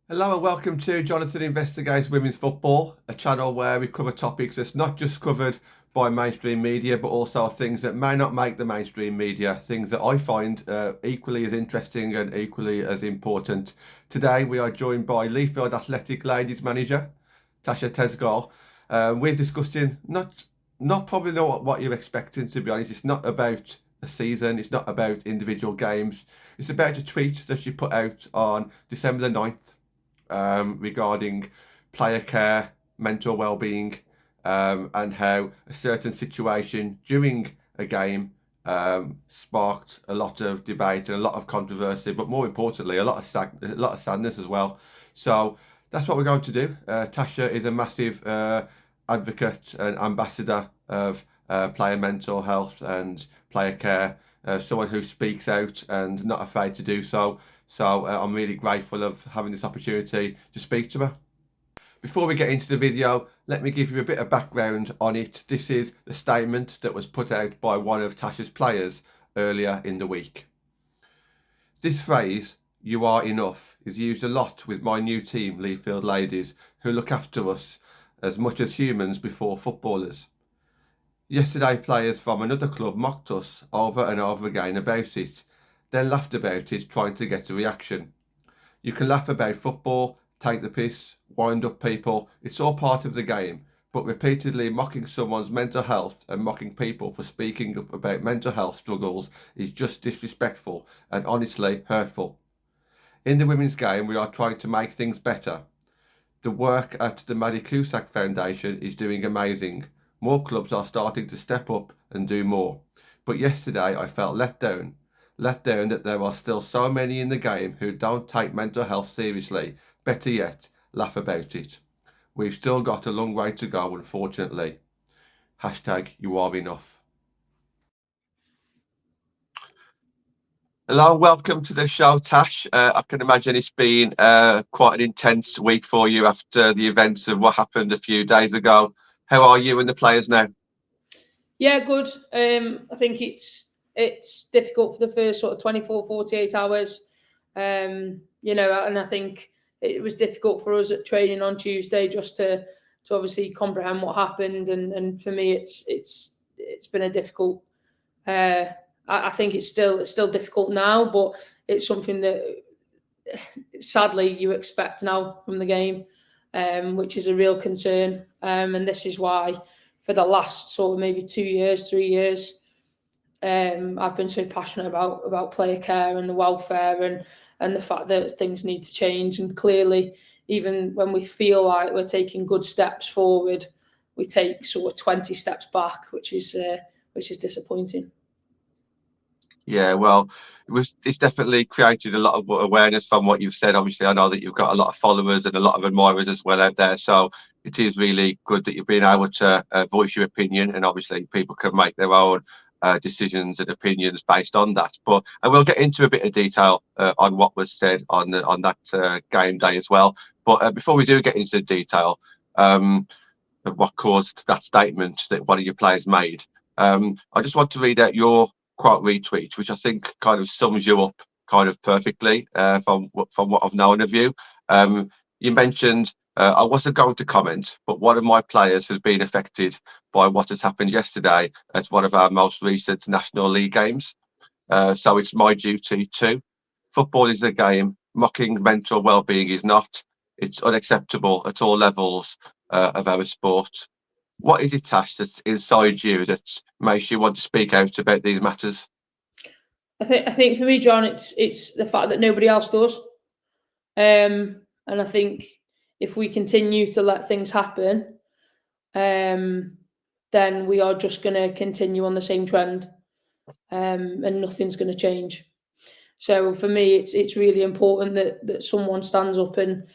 Hello and welcome to Jonathan Investigates Women's Football, a channel where we cover topics that's not just covered by mainstream media, but also things that may not make the mainstream media, things that I find equally as interesting and equally as important. Today we are joined by Leafield Athletic Ladies Manager Tasha Tezgel. We're discussing not probably not what you're expecting, to be honest. It's not about a season, it's not about individual games. It's about a tweet that she put out on December the 9th regarding player care, mental well-being, and how a certain situation during a game sparked a lot of debate and a lot of controversy, but more importantly, a lot of sadness as well. So that's what we're going to do. Tasha is a massive advocate and ambassador of player mental health and player care. Someone who speaks out and not afraid to do so. So I'm really grateful of having this opportunity to speak to her. Before we get into the video, let me give you a bit of background on it. This is the statement that was put out by one of Tasha's players earlier in the week. This phrase, "you are enough," is used a lot with my new team, Leafield Ladies, who look after us as much as humans before footballers. Yesterday, players from another club mocked us over and over again about it, then laughed about it, trying to get a reaction. You can laugh about football, take the piss, wind up people, it's all part of the game, but repeatedly mocking someone's mental health and mocking people for speaking up about mental health struggles is just disrespectful and honestly hurtful. In the women's game, we are trying to make things better. The work at the Maddie Cusack Foundation is doing amazing. More clubs are starting to step up and do more. But yesterday I felt let down that there are still so many in the game who don't take mental health seriously. Better yet, laugh about it. We've still got a long way to go, unfortunately. Hashtag you are enough. Hello, welcome to the show, Tash. I can imagine it's been quite an intense week for you after the events of what happened a few days ago. How are you and the players now? Yeah, good. I think it's difficult for the first sort of 24, 48 hours. And I think it was difficult for us at training on Tuesday just to obviously comprehend what happened. And for me, it's been a difficult. Uh, I think it's still difficult now, but it's something that sadly you expect now from the game, which is a real concern. And this is why, for the last sort of maybe 2 years, 3 years, I've been so passionate about player care and the welfare and the fact that things need to change. And clearly, even when we feel like we're taking good steps forward, we take sort of 20 steps back, which is disappointing. Yeah, well, it's definitely created a lot of awareness from what you've said. Obviously, I know that you've got a lot of followers and a lot of admirers as well out there. So it is really good that you've been able to voice your opinion, and obviously people can make their own decisions and opinions based on that. But I will get into a bit of detail on what was said on that game day as well. But before we do get into the detail of what caused that statement that one of your players made, I just want to read out your quote retweet, which I think kind of sums you up kind of perfectly from what I've known of you. You mentioned I wasn't going to comment, but one of my players has been affected by what has happened yesterday at one of our most recent National League games. So it's my duty too. Football is a game. Mocking mental well-being is not. It's unacceptable at all levels of our sport. What is it, Tash, that's inside you that makes you want to speak out about these matters? I think for me, John, it's the fact that nobody else does. And I think if we continue to let things happen, um, then we are just going to continue on the same trend, and nothing's going to change. So for me, it's really important that someone stands up and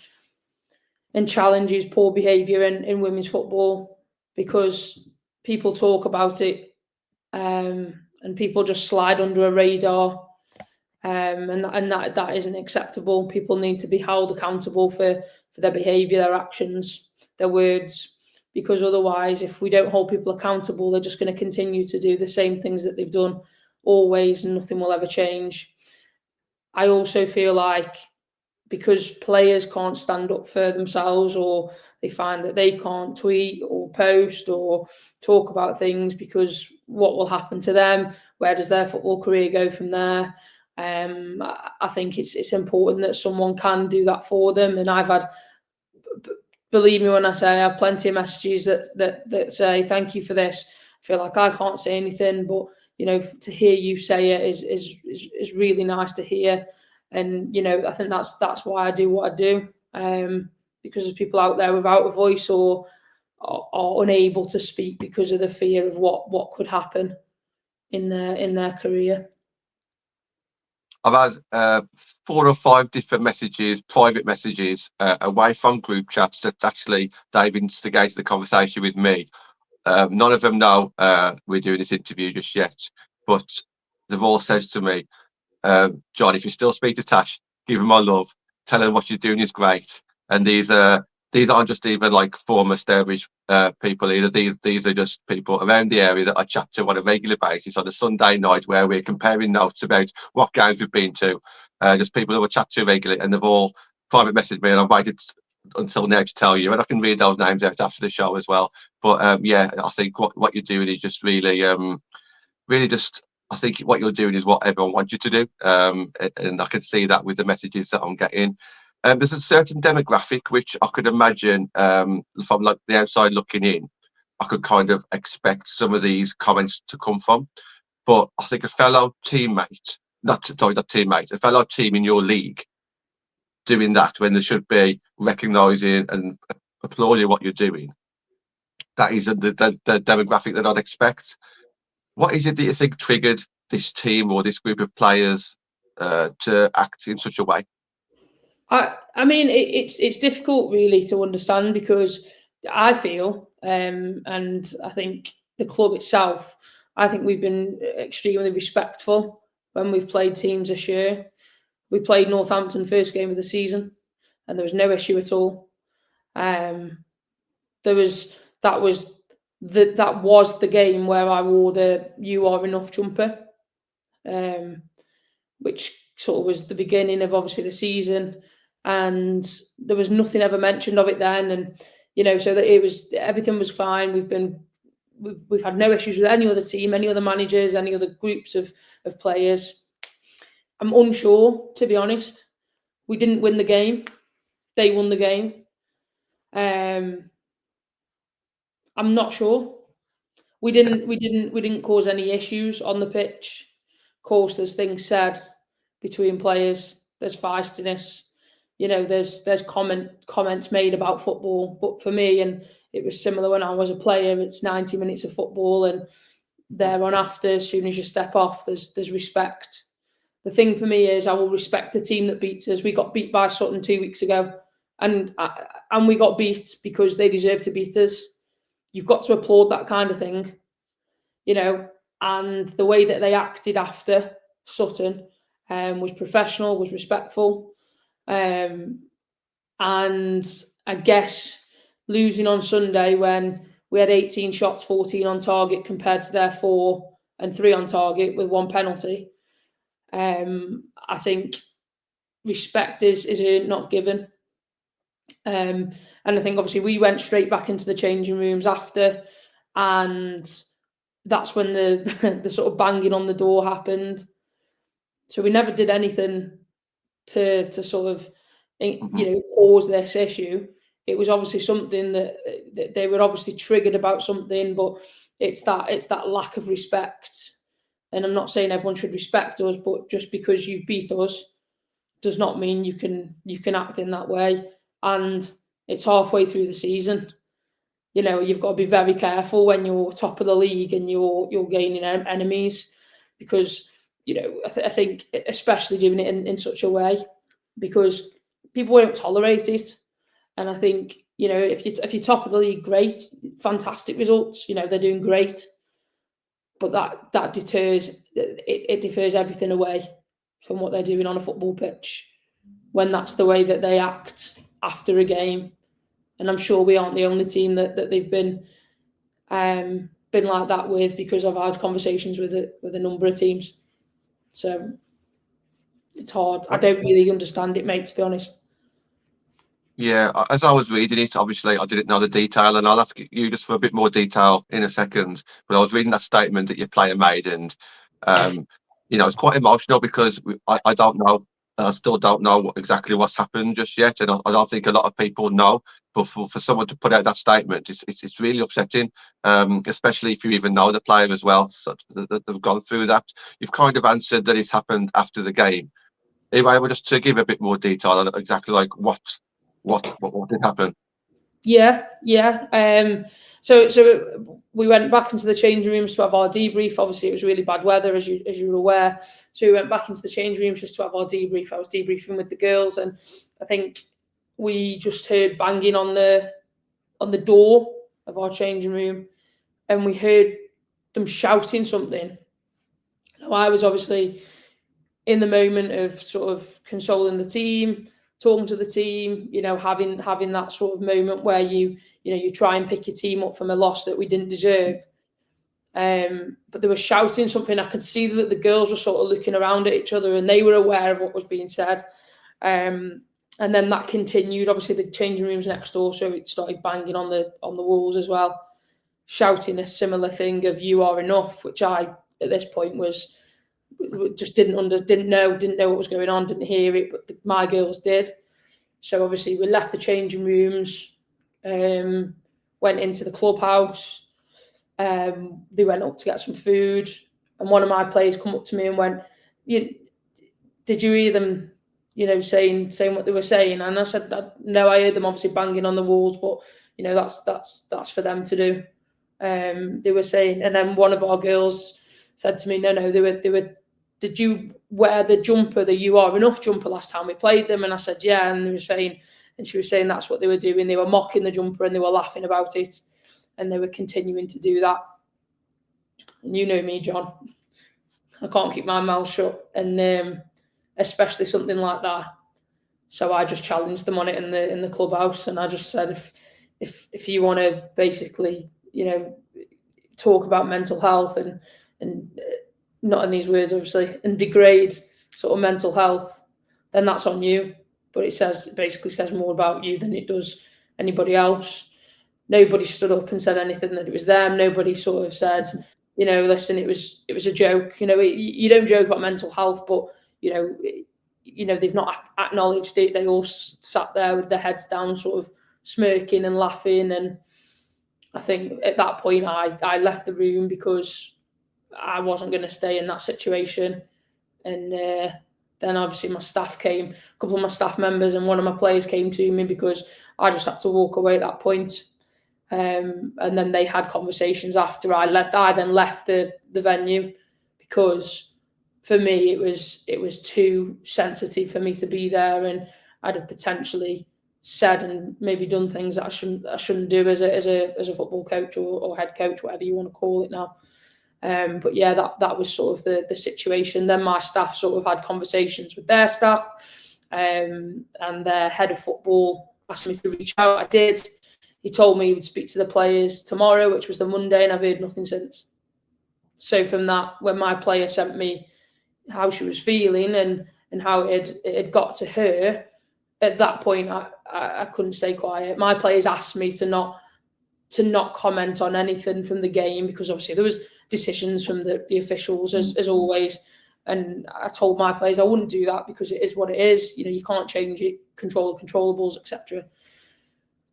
challenges poor behaviour in women's football, because people talk about it, and people just slide under a radar, and that isn't acceptable. People need to be held accountable for their behaviour, their actions, their words, because otherwise, if we don't hold people accountable, they're just going to continue to do the same things that they've done always, and nothing will ever change. I also feel like because players can't stand up for themselves, or they find that they can't tweet or post or talk about things, because what will happen to them? Where does their football career go from there? I think it's important that someone can do that for them. And I've had, believe me when I say, I have plenty of messages that say thank you for this. I feel like I can't say anything, but to hear you say it is really nice to hear. And I think that's why I do what I do, because there's people out there without a voice, or are unable to speak because of the fear of what could happen in their career. I've had 4 or 5 different messages, private messages, away from group chats that actually they've instigated the conversation with me. None of them know we're doing this interview just yet, but they've all said to me, John, if you still speak to Tash, give him my love, tell him what you're doing is great. And these aren't just even like former established people either. These are just people around the area that I chat to on a regular basis on a Sunday night, where we're comparing notes about what games we've been to. Just people who I chat to regularly, and they've all private messaged me, and I've waited until now to tell you, and I can read those names out after the show as well. But yeah, I think what you're doing is just really just, I think what you're doing is what everyone wants you to do, and I can see that with the messages that I'm getting. There's a certain demographic which I could imagine, from like the outside looking in, I could kind of expect some of these comments to come from. But I think a fellow teammate, not teammate, a fellow team in your league doing that when they should be recognising and applauding what you're doing, that is the demographic that I'd expect. What is it that you think triggered this team or this group of players to act in such a way? I mean, it's difficult really to understand, because I feel, and I think the club itself, I think we've been extremely respectful when we've played teams this year. We played Northampton first game of the season, and there was no issue at all. There was that was the game where I wore the "You Are Enough" jumper, which sort of was the beginning of obviously the season, and there was nothing ever mentioned of it then. And so that everything was fine. We've had no issues with any other team, any other managers, any other groups of players. I'm unsure, to be honest. We didn't win the game; they won the game. I'm not sure. We didn't cause any issues on the pitch. Of course, there's things said between players. There's feistiness. There's comments made about football. But for me, and it was similar when I was a player, it's 90 minutes of football, and thereon after, as soon as you step off, there's respect. The thing for me is I will respect the team that beats us. We got beat by Sutton 2 weeks ago, and we got beat because they deserve to beat us. You've got to applaud that kind of thing, and the way that they acted after Sutton was professional, was respectful. And I guess losing on Sunday when we had 18 shots, 14 on target compared to their 4 and 3 on target with 1 penalty, I think respect is earned, not given. And I think obviously we went straight back into the changing rooms after, and that's when the the sort of banging on the door happened. So we never did anything to sort of cause this issue. It was obviously something that they were obviously triggered about something, but it's that lack of respect. And I'm not saying everyone should respect us, but just because you beat us does not mean you can act in that way. And it's halfway through the season. You've got to be very careful when you're top of the league and you're gaining enemies, because I think especially doing it in such a way, because people won't tolerate it. And I think if you're top of the league, great, fantastic results. They're doing great, but that deters it defers everything away from what they're doing on a football pitch when that's the way that they act after a game. And I'm sure we aren't the only team that they've been like that with, because I've had conversations with a number of teams. So it's hard. I don't really understand it, mate, to be honest. Yeah, as I was reading it, obviously I didn't know the detail, and I'll ask you just for a bit more detail in a second. But I was reading that statement that your player made, and um, it's quite emotional because I don't know, I still don't know exactly what's happened just yet, and I don't think a lot of people know. But for someone to put out that statement, it's really upsetting, especially if you even know the player as well, so that they've gone through that. You've kind of answered that it's happened after the game. Are you able just to give a bit more detail on exactly like what did happen? Yeah, yeah. So we went back into the changing rooms to have our debrief. Obviously, it was really bad weather, as you were aware. So we went back into the changing rooms just to have our debrief. I was debriefing with the girls, and I think we just heard banging on the door of our changing room, and we heard them shouting something. Now, I was obviously in the moment of sort of consoling the team, talking to the team, having that sort of moment where you try and pick your team up from a loss that we didn't deserve. But they were shouting something. I could see that the girls were sort of looking around at each other, and they were aware of what was being said. And then that continued. Obviously, the changing rooms next door, so it started banging on the walls as well, shouting a similar thing of "You are enough," which I at this point was just didn't know what was going on, didn't hear it, but my girls did. So obviously we left the changing rooms, went into the clubhouse. They went up to get some food, and one of my players come up to me and went, "You did you hear them? Saying what they were saying?" And I said, "No, I heard them obviously banging on the walls, but that's for them to do." They were saying, and then one of our girls said to me, "No, they were. Did you wear the jumper, the You Are Enough jumper last time we played them?" And I said, "Yeah." And they were saying, and she was saying that's what they were doing. They were mocking the jumper and they were laughing about it, and they were continuing to do that. And you know me, John. I can't keep my mouth shut, and especially something like that. So I just challenged them on it in the clubhouse, and I just said, if you want to basically, talk about mental health and not in these words obviously, and degrade sort of mental health, then that's on you. But it basically says more about you than it does anybody else. Nobody stood up and said anything that it was them. Nobody sort of said, listen, it was a joke. You don't joke about mental health, but they've not acknowledged it. They all sat there with their heads down, sort of smirking and laughing. And I think at that point, I left the room because I wasn't going to stay in that situation. And then obviously my staff came, a couple of my staff members and one of my players came to me because I just had to walk away at that point. And then they had conversations after I then left the venue because for me it was too sensitive for me to be there, and I'd have potentially said and maybe done things that I shouldn't do as a football coach or head coach, whatever you want to call it now. But yeah, that was sort of the situation. Then my staff sort of had conversations with their staff, and their head of football asked me to reach out. I did. He told me he would speak to the players tomorrow, which was the Monday, and I've heard nothing since. So from that, when my player sent me how she was feeling and how it had got to her, at that point I couldn't stay quiet. My players asked me to not comment on anything from the game because obviously there was decisions from the officials as always. And I told my players I wouldn't do that because it is what it is. You can't change it, control the controllables, etc.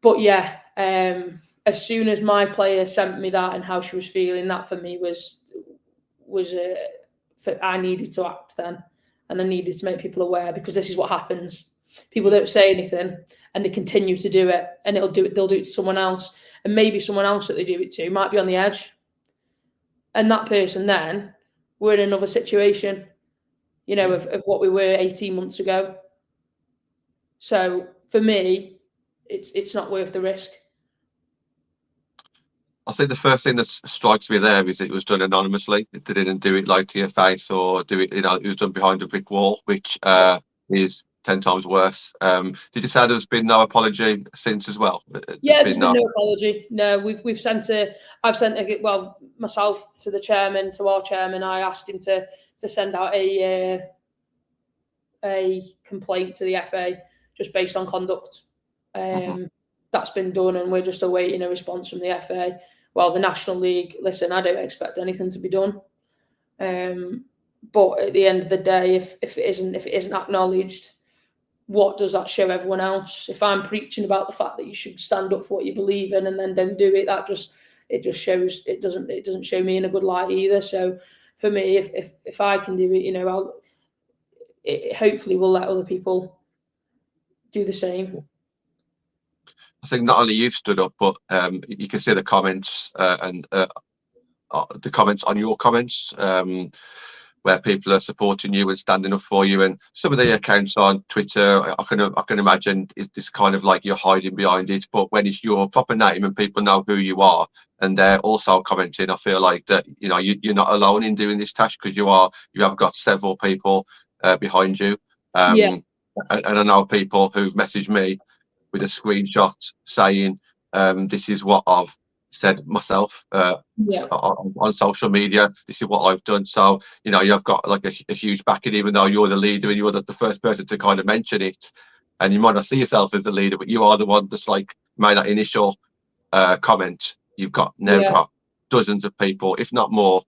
But yeah, as soon as my player sent me that and how she was feeling, that for me was I needed to act then, and I needed to make people aware because this is what happens. People don't say anything and they continue to do it, and they'll do it to someone else, and maybe someone else that they do it to might be on the edge, and that person then we're in another situation, of what we were 18 months ago. So for me, it's not worth the risk. I think the first thing that strikes me there is it was done anonymously. They didn't do it like to your face or do it, it was done behind a brick wall, which is 10 times worse. Did you say there's been no apology since as well? Yeah, there's been no apology. No, I've sent myself to the chairman, to our chairman. I asked him to send out a complaint to the FA just based on conduct. That's been done, and we're just awaiting a response from the FA. Well, the National League, listen, I don't expect anything to be done. But at the end of the day, if it isn't acknowledged, what does that show everyone else? If I'm preaching about the fact that you should stand up for what you believe in and then don't do it, it just shows it doesn't show me in a good light either. So for me, if I can do it, it hopefully will let other people do the same. I think not only you've stood up, but you can see the comments and the comments on your comments, where people are supporting you and standing up for you. And some of the accounts on Twitter, I can imagine it's kind of like you're hiding behind it. But when it's your proper name and people know who you are, and they're also commenting, I feel like that you're not alone in doing this, Tash, because you have got several people behind you. Yeah. And I know people who've messaged me with a screenshot saying, this is what I've said myself on social media. This is what I've done. So you've got like a huge backing, even though you're the leader and you're the first person to kind of mention it, and you might not see yourself as the leader, but you are the one that's like made that initial comment. You've now got dozens of people, if not more,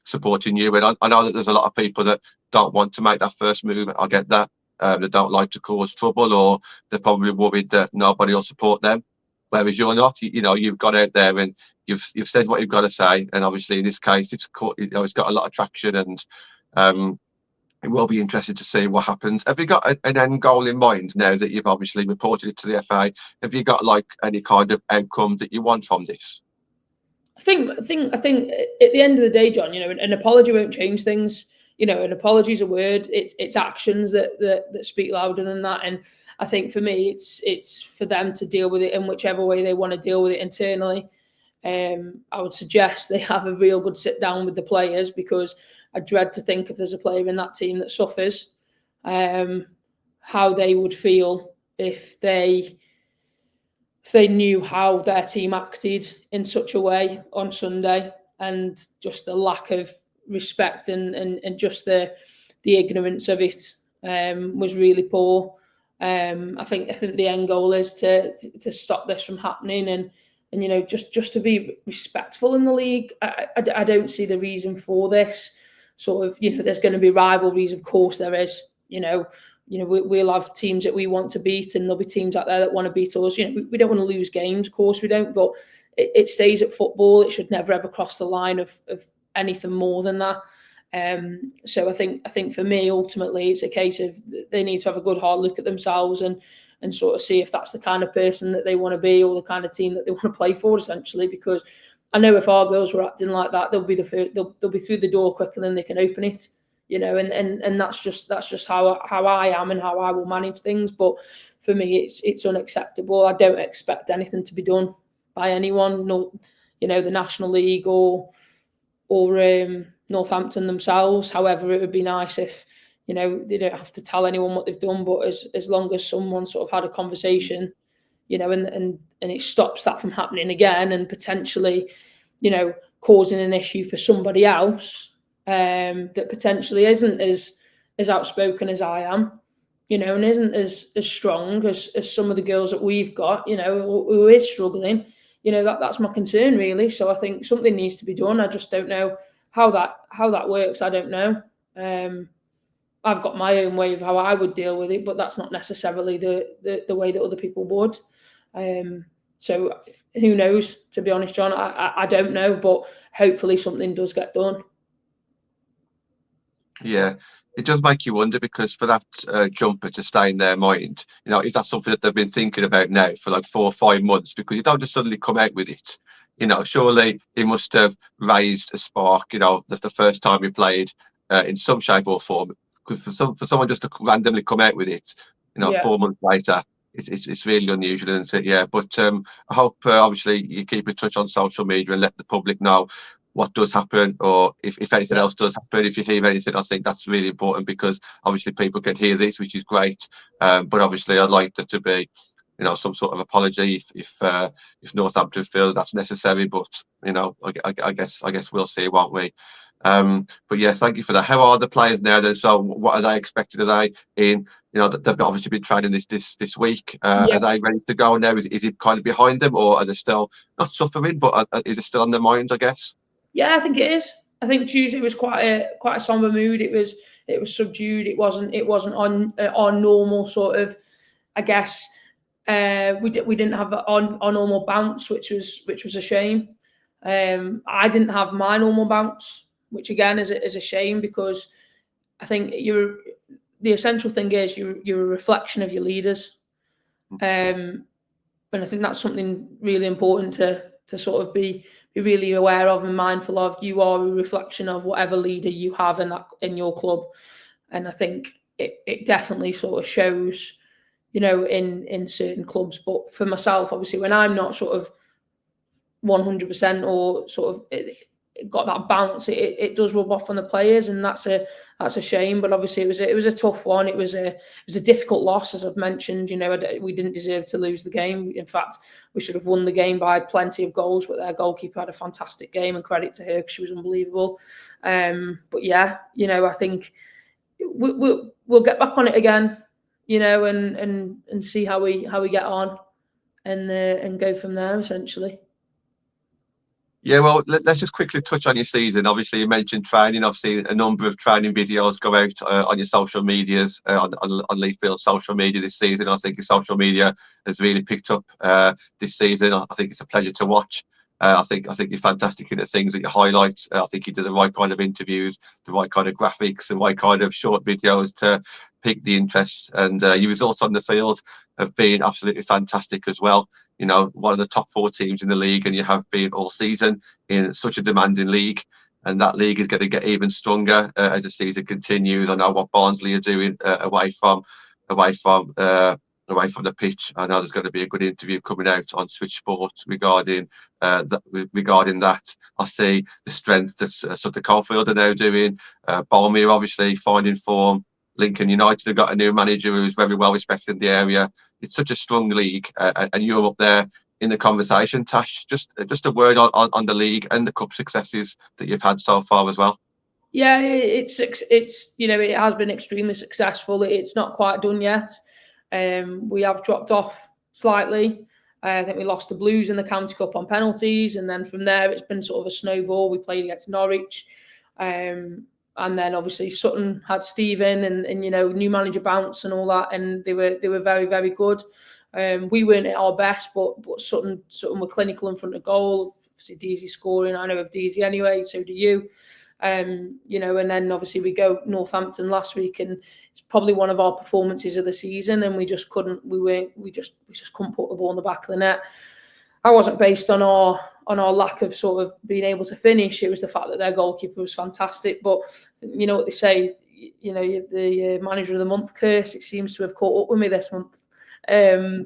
supporting you. And I know that there's a lot of people that don't want to make that first move. I get that. They don't like to cause trouble, or they're probably worried that nobody will support them. Whereas you're not. You've got out there and you've said what you've got to say. And obviously in this case, it's got a lot of traction, and it will be interesting to see what happens. Have you got an end goal in mind now that you've obviously reported it to the FA? Have you got like any kind of outcome that you want from this? I think at the end of the day, John, an apology won't change things. An apology is a word. It's actions that speak louder than that. And I think for me, it's for them to deal with it in whichever way they want to deal with it internally. I would suggest they have a real good sit down with the players, because I dread to think if there's a player in that team that suffers, how they would feel if they knew how their team acted in such a way on Sunday, and just the lack of respect and just the ignorance of it was really poor. I think the end goal is to stop this from happening, and just to be respectful in the league. I don't see the reason for this sort of, there's going to be rivalries, of course there is. We'll have teams that we want to beat, and there'll be teams out there that want to beat us. We don't want to lose games, of course we don't, but it stays at football. It should never ever cross the line of anything more than that. So I think for me, ultimately, it's a case of they need to have a good hard look at themselves and sort of see if that's the kind of person that they want to be, or the kind of team that they want to play for, essentially. Because I know if our girls were acting like that, they'll be they'll be through the door quicker than they can open it. And that's just how I am and how I will manage things. But for me, it's unacceptable. I don't expect anything to be done by anyone, no, the National League or Northampton themselves. However, it would be nice if they don't have to tell anyone what they've done, but as long as someone sort of had a conversation, and it stops that from happening again, and potentially, causing an issue for somebody else that potentially isn't as outspoken as I am, and isn't as strong as some of the girls that we've got, who is struggling. That's my concern, really. So I think something needs to be done. I just don't know how that works. I don't know. I've got my own way of how I would deal with it, but that's not necessarily the way that other people would. So who knows? To be honest, John, I don't know, but hopefully something does get done. Yeah, it does make you wonder, because for that jumper to stay in their mind, is that something that they've been thinking about now for like 4 or 5 months? Because you don't just suddenly come out with it. Surely it must have raised a spark. That's the first time we played in some shape or form. Because for someone just to randomly come out with it, 4 months later, it's really unusual, isn't it? Yeah, but I hope obviously you keep in touch on social media and let the public know what does happen, or if anything else does happen. If you hear anything, I think that's really important, because obviously people can hear this, which is great. But obviously I'd like there to be some sort of apology if Northampton feel that's necessary. But I guess we'll see, won't we? But yeah, thank you for that. How are the players now then? So what are they expected? Are they in? They've obviously been training this week. Yeah, Are they ready to go now? Is it kind of behind them, or are they still not suffering, but is it still on their minds? I guess. yeah, I think it is. I think Tuesday was quite a somber mood. It was subdued. It wasn't on our normal sort of, I guess. We didn't have our normal bounce, which was a shame. I didn't have my normal bounce, which again is a shame, because I think the essential thing is you're a reflection of your leaders. And I think that's something really important to sort of be really aware of and mindful of. You are a reflection of whatever leader you have in your club, and I think it definitely sort of shows, in certain clubs. But for myself, obviously, when I'm not sort of 100% or sort of it got that bounce, it does rub off on the players, and that's a shame. But obviously, it was a tough one. It was a difficult loss, as I've mentioned. We didn't deserve to lose the game. In fact, we should have won the game by plenty of goals. But their goalkeeper had a fantastic game, and credit to her, because she was unbelievable. But yeah, I think we'll get back on it again, and see how we get on, and go from there, essentially. Yeah, well, let's just quickly touch on your season. Obviously, you mentioned training. I've seen a number of training videos go out on your social medias, on Leafield social media this season. I think your social media has really picked up this season. I think it's a pleasure to watch. I think you're fantastic in the things that you highlight. I think you do the right kind of interviews, the right kind of graphics, the right kind of short videos to pique the interest. And your results on the field have been absolutely fantastic as well. One of the top 4 teams in the league, and you have been all season in such a demanding league. And that league is going to get even stronger as the season continues. I know what Barnsley are doing away from away from the pitch. I know there's going to be a good interview coming out on Switch Sport regarding that. I see the strength that Sutton Coldfield are now doing. Balmy obviously finding form. Lincoln United have got a new manager who's very well respected in the area. It's such a strong league, and you're up there in the conversation. Tash, just a word on the league and the cup successes that you've had so far as well. Yeah, it has been extremely successful. It's not quite done yet. We have dropped off slightly. I think we lost the Blues in the County Cup on penalties, and then from there it's been sort of a snowball. We played against Norwich, and then obviously Sutton had Stephen, and new manager bounce and all that, and they were very, very good. We weren't at our best, but Sutton were clinical in front of goal. Obviously Deasy scoring. I know of Deasy anyway, so do you. And then obviously we go Northampton last week, and it's probably one of our performances of the season, and we just couldn't put the ball in the back of the net. I wasn't based on our lack of sort of being able to finish. It was the fact that their goalkeeper was fantastic. But you know what they say, the manager of the month curse. It seems to have caught up with me this month.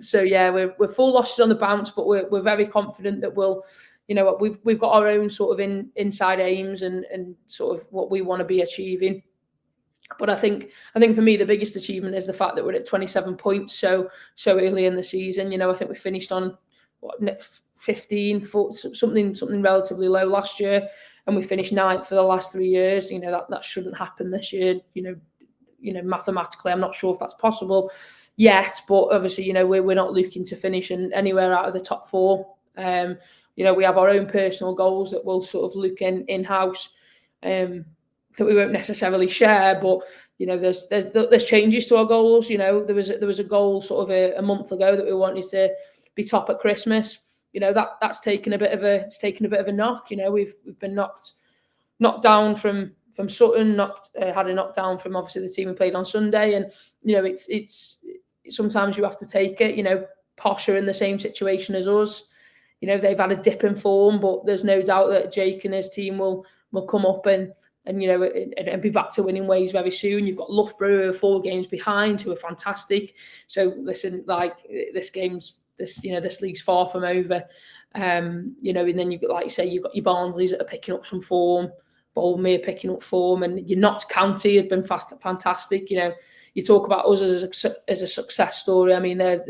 So yeah, we're 4 losses on the bounce, but we're very confident that we've got our own sort of inside aims and sort of what we want to be achieving. But I think for me the biggest achievement is the fact that we're at 27 points so early in the season. I think we finished on 15, something relatively low last year, and we finished 9th for the last 3 years. That shouldn't happen this year. Mathematically, I'm not sure if that's possible yet, but obviously, we're not looking to finish anywhere out of the top 4. We have our own personal goals that we'll sort of look in-house, that we won't necessarily share, but there's changes to our goals. There was a goal sort of a month ago that we wanted to be top at Christmas. That's taken a bit of a knock. We've been knocked down from Sutton, had a knockdown from obviously the team we played on Sunday, and it's sometimes you have to take it. Posh are in the same situation as us. They've had a dip in form, but there's no doubt that Jake and his team will come up and be back to winning ways very soon. You've got Loughborough who are 4 games behind, who are fantastic. So listen, like this league's far from over. And then you've got, like you say, you've got your Barnsleys that are picking up some form, Boldmere picking up form, and your Notts County has been fantastic. You talk about us as a success story. I mean, they're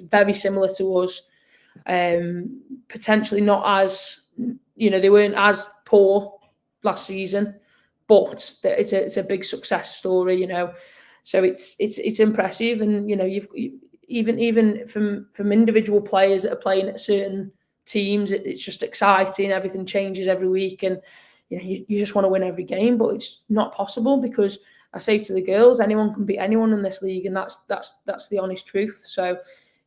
very similar to us. Potentially not as, they weren't as poor last season, but it's a big success story, you know. So it's impressive, and you know, even from individual players that are playing at certain teams, it's just exciting. Everything changes every week, and you know, you just want to win every game, but it's not possible, because I say to the girls, anyone can beat anyone in this league, and that's the honest truth. So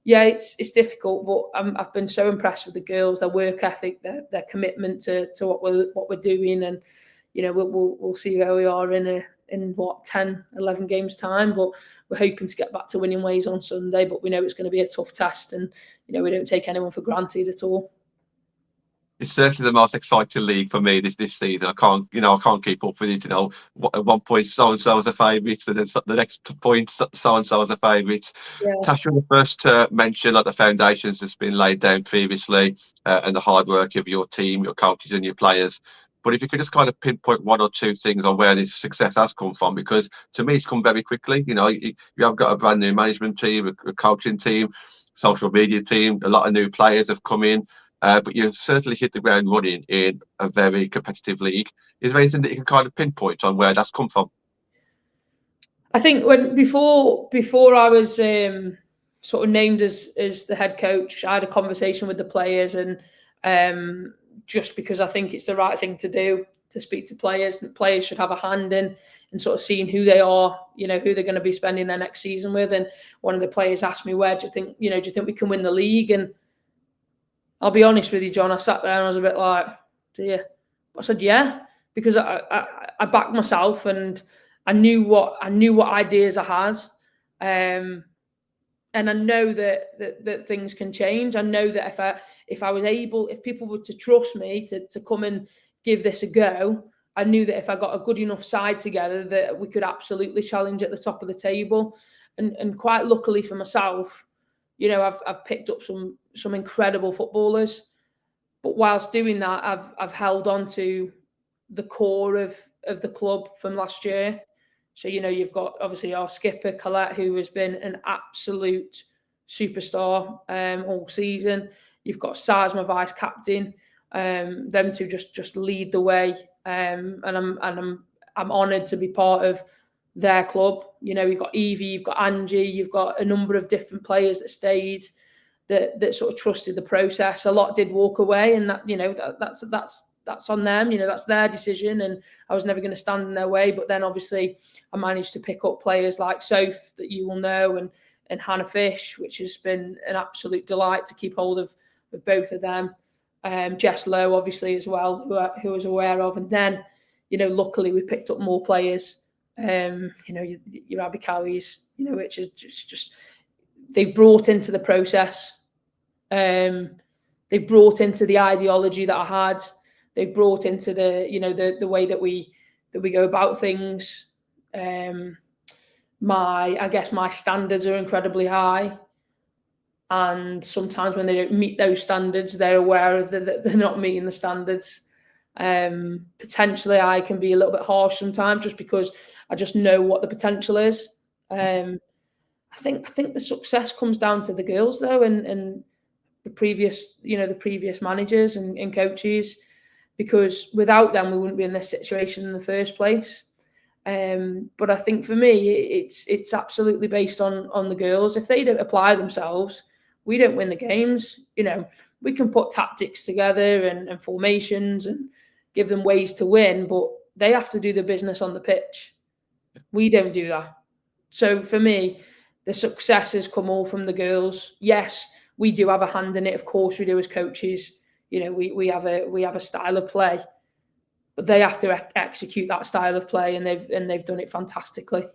yeah, it's difficult, but I've been so impressed with the girls, their work ethic, their commitment to what we're doing, and you know, we'll see where we are in what 10, 11 games time, but we're hoping to get back to winning ways on Sunday. But we know it's going to be a tough test, and you know, we don't take anyone for granted at all. It's certainly the most exciting league for me this season. I can't keep up with it. You know, at one point so and so was a favourite, and then the next point so and so was a favourite. Yeah. Tasha, the first to mention like the foundations that's been laid down previously, and the hard work of your team, your coaches, and your players. But if you could just kind of pinpoint one or two things on where this success has come from, because to me it's come very quickly. You know, you have got a brand new management team, a coaching team, social media team, a lot of new players have come in. But you've certainly hit the ground running in a very competitive league. Is there anything that you can kind of pinpoint on where that's come from? I think before I was sort of named as the head coach, I had a conversation with the players, and just because I think it's the right thing to do, to speak to players, and players should have a hand in sort of seeing who they are, you know, who they're going to be spending their next season with. And one of the players asked me, "Where do you think we can win the league?" And I'll be honest with you, John, I sat there and I was a bit like, "Do you?" I said, "Yeah," because I backed myself, and I knew what ideas I had, and I know that things can change. I know that if people were to trust me to come and give this a go, I knew that if I got a good enough side together, that we could absolutely challenge at the top of the table. And quite luckily for myself, you know, I've picked up some incredible footballers, but whilst doing that, I've held on to the core of the club from last year. So, you know, you've got obviously our skipper Colette, who has been an absolute superstar all season. You've got Saz, my vice captain. Them two just lead the way, and I'm honoured to be part of their club. You know, you've got Evie, you've got Angie, you've got a number of different players that stayed, that sort of trusted the process. A lot did walk away, and that, you know, that's on them. You know, that's their decision, and I was never going to stand in their way. But then obviously I managed to pick up players like Soph, that you will know, and Hannah Fish, which has been an absolute delight to keep hold of both of them. Jess Lowe, obviously, as well, who I was aware of. And then, you know, luckily we picked up more players. You know, your Abby Cowies, you know, which is just they've brought into the process. They've brought into the ideology that I had. They've brought into the way that we go about things. I guess my standards are incredibly high, and sometimes when they don't meet those standards, they're aware that they're not meeting the standards. Potentially, I can be a little bit harsh sometimes, just because I just know what the potential is. I think the success comes down to the girls, though, and the previous managers and coaches, because without them we wouldn't be in this situation in the first place. But I think for me, it's absolutely based on the girls. If they don't apply themselves, we don't win the games. You know, we can put tactics together and formations and give them ways to win, but they have to do the business on the pitch. We don't do that. So for me, the success has come all from the girls. Yes, we do have a hand in it. Of course we do as coaches. You know, we have a style of play, but they have to execute that style of play, and they've done it fantastically.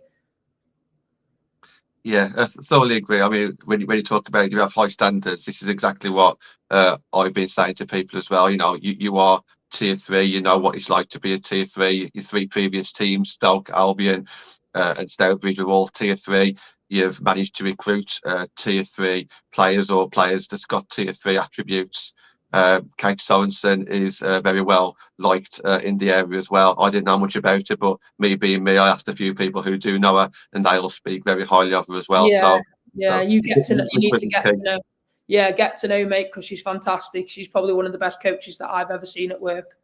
Yeah, I totally agree. I mean, when you talk about you have high standards, this is exactly what I've been saying to people as well. You know, you are tier three. You know what it's like to be a tier three. Your three previous teams, Stoke, Albion, and Stourbridge, are all tier three. You've managed to recruit tier three players, or players that's got tier three attributes. Kate Sorensen is very well liked in the area as well. I didn't know much about her, but me being me, I asked a few people who do know her, and they all speak very highly of her as well. Yeah, So, yeah. You need to get to know. Yeah, get to know, mate, because she's fantastic. She's probably one of the best coaches that I've ever seen at work.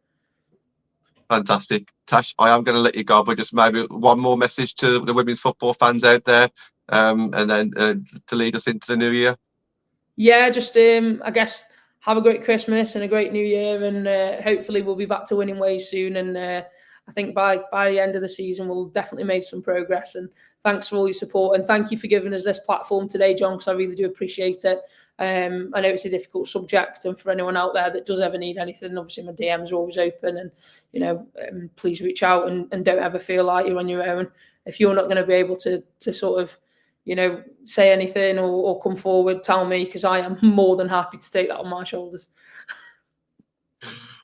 Fantastic. Tash, I am going to let you go, but just maybe one more message to the women's football fans out there, and then to lead us into the new year. Yeah, just I guess have a great Christmas and a great New Year, and hopefully we'll be back to winning ways soon. And I think by the end of the season we'll definitely make some progress. And thanks for all your support, and thank you for giving us this platform today, John, because I really do appreciate it. I know it's a difficult subject, and for anyone out there that does ever need anything, obviously my DMs are always open, and please reach out, and don't ever feel like you're on your own. If you're not going to be able to sort of say anything or come forward, tell me, because I am more than happy to take that on my shoulders.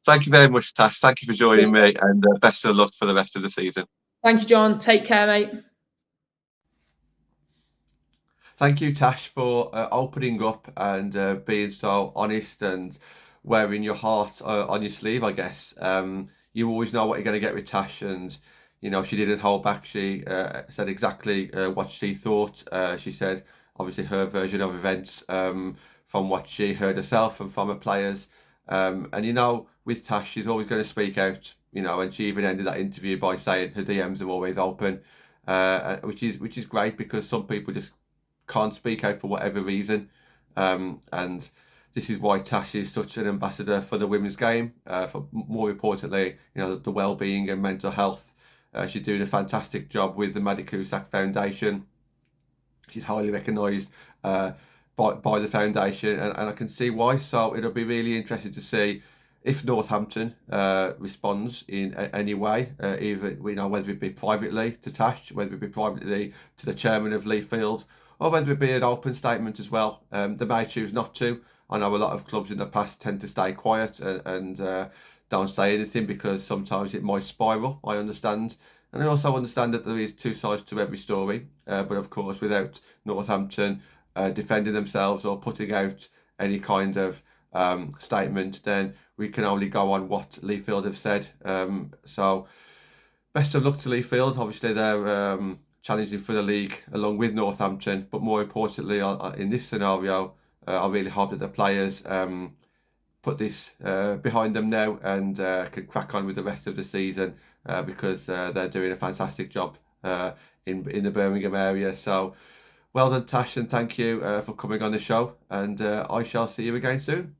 Thank you very much, Tash. Thank you for joining me, and best of luck for the rest of the season. Thank you, John. Take care, mate. Thank you, Tash, for opening up and being so honest and wearing your heart on your sleeve, I guess. You always know what you're going to get with Tash, and she didn't hold back. She said exactly what she thought. She said, obviously, her version of events from what she heard herself and from her players. And with Tash, she's always going to speak out. And she even ended that interview by saying her DMs are always open, which is great, because some people just can't speak out for whatever reason. And this is why Tash is such an ambassador for the women's game. For more importantly, the well-being and mental health. She's doing a fantastic job with the Maddie Cusack Foundation. She's highly recognised by the foundation, and I can see why. So it'll be really interesting to see if Northampton responds in any way, either whether it be privately to Tash, whether it be privately to the chairman of Leafield, or whether it be an open statement as well. They may choose not to. I know a lot of clubs in the past tend to stay quiet and don't say anything, because sometimes it might spiral. I understand. And I also understand that there is two sides to every story. But of course, without Northampton defending themselves or putting out any kind of statement, then we can only go on what Leafield have said. So best of luck to Leafield. Obviously, they're challenging for the league along with Northampton. But more importantly, in this scenario, I really hope that the players put this behind them now and can crack on with the rest of the season, because they're doing a fantastic job in the Birmingham area. So well done, Tash, and thank you for coming on the show. And I shall see you again soon.